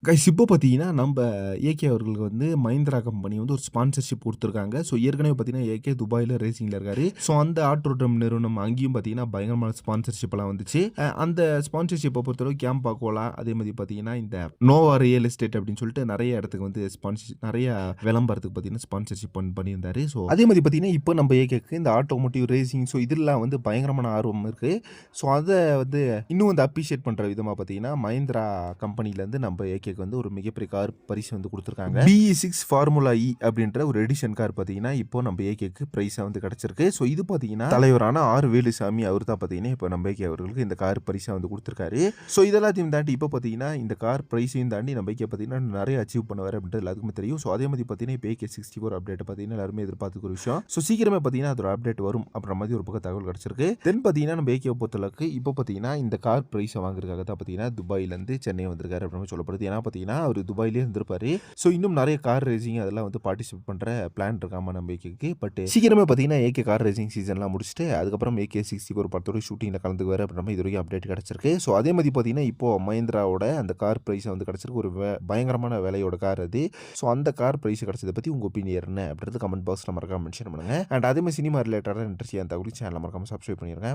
Guys இப்போ பார்த்தீங்கன்னா, நம்ப ஏகே அவர்களுக்கு வந்து மஹிந்திரா கம்பெனி வந்து ஒரு ஸ்பான்சர்ஷிப் குடுத்துருக்காங்க. ஸோ ஏற்கனவே பார்த்தீங்கன்னா, ஏகே துபாயில ரேசிங்ல இருக்காரு. ஸோ அந்த ஆட்டோட்ரம் நிறுவனம் அங்கேயும் பார்த்தீங்கன்னா, பயங்கரமான ஸ்பான்சர்ஷிப்லாம் வந்துச்சு. அந்த ஸ்பான்சர்ஷிப்ப பொறுத்தளவுக்கு கேம்பா கோலா, அதே மாரி பார்த்தீங்கன்னா, இந்த நோவா ரியல் எஸ்டேட் அப்படின்னு சொல்லிட்டு நெறைய இடத்துக்கு வந்து நெறைய விளம்பரத்துக்கு பார்த்தீங்கன்னா, ஸ்பான்சர்ஷிப் பண்ணியிருந்தாரு. ஸோ அதே மாரி பார்த்தீங்கன்னா, இப்போ நம்ம ஏகேக்கு இந்த ஆட்டோமோட்டிவ் ரேசிங் ஸோ இதெல்லாம் வந்து பயங்கரமான ஆர்வம் இருக்கு. ஸோ அத வந்து இன்னும் வந்து அப்ரிஷியேட் பண்ற விதமா பார்த்தீங்கன்னா, மஹிந்திரா கம்பெனிலேருந்து நம்ம ஏகேக்கு வந்து ஒரு மிகப்பெரிய கார் பரிசு வந்து குடுத்துருக்காங்க. BE6 ஃபார்முலா இ அப்படின்ற ஒரு எடிஷன் கார் பார்த்தீங்கன்னா, இப்போ நம்ம ஏகேக்கு பிரைஸா வந்து கிடைச்சிருக்கு. ஸோ இது பார்த்தீங்கன்னா, தலைவரான ஆர். வேலுசாமி அவர் தான் பார்த்தீங்கன்னா, இப்போ நம்ம ஏகே அவர்களுக்கு இந்த கார் பரிசா வந்து குடுத்துருக்காரு. ஸோ இதெல்லாத்தையும் தாண்டி இப்போ பார்த்தீங்கன்னா, இந்த கார் பிரைஸையும் தாண்டி நம்ம ஏகே பார்த்தீங்கன்னா, நிறைய அச்சீவ் பண்ணுவார் அப்படின்றது எல்லாத்துக்குமே தெரியும். ஸோ அதே மாதிரி பார்த்தீங்கன்னா, இப்போ AK64 அப்டேட் பார்த்தீங்கன்னா, எல்லாருமே எதிர்பார்த்துக்க ஒரு விஷயம். ஸோ சீக்கிரமே பார்த்தீங்கன்னா, அதோட அப்டேட் வரும் அப்படின்ற மாதிரி ஒரு பக்கம் தகவல் கிடைச்சிருக்கு. தென் பார்த்தீங்கன்னா, நம்ம ஏகேவை பொறுத்தளவுக்கு இப்போ பார்த்தீங்கன்னா, இந்த கார் பிரைஸை வாங்குறதுக்காக தான் பார்த்தீங்கன்னா, துபாயிலேருந்து சென்னை வந்திருக்காரு அப்படின்னு மாதிரி சொல்லப்படுது. ஏன்னா பார்த்தீங்கன்னா, அவர் துபாயிலே இருந்திருப்பாரு. ஸோ இன்னும் நிறைய கார் ரேசிங் அதெல்லாம் வந்து பார்ட்டிசிபேட் பண்ற பிளான் இருக்காம நம்ம ஏகேக்கு. பட் சீக்கிரமே பார்த்தீங்கன்னா, ஏகே கார் ரேசிங் சீசன்லாம் முடிச்சுட்டு அதுக்கப்புறம் AK64 படத்தோட ஷூட்டிங்ல கலந்துக்குவாரு அப்படின்ற மாதிரி இது வரைக்கும் அப்டேட் கிடைச்சிருக்கு. ஸோ அதே மாதிரி பார்த்தீங்கன்னா, இப்போ மஹிந்திராவோட அந்த கார் பிரைஸ் வந்து கிடைச்சிருக்கு. ஒரு பயங்கரமான விலையோட கார் அது. ஸோ அந்த கார் பிரைஸ் கிடைச்சதை பத்தி உங்க ஒப்பீனியன் என்ன அப்படின்றது கமெண்ட் பாக்ஸ்ல மறக்காம மென்ஷன் பண்ணுங்க. அண்ட் அதே மாதிரி சினிமா ரிலேட்டடான இன்ட்ரெஸ்டிங்கான தகவல் சேனலை மறக்காம சப்ஸ்கிரைப் பண்ணிருங்க.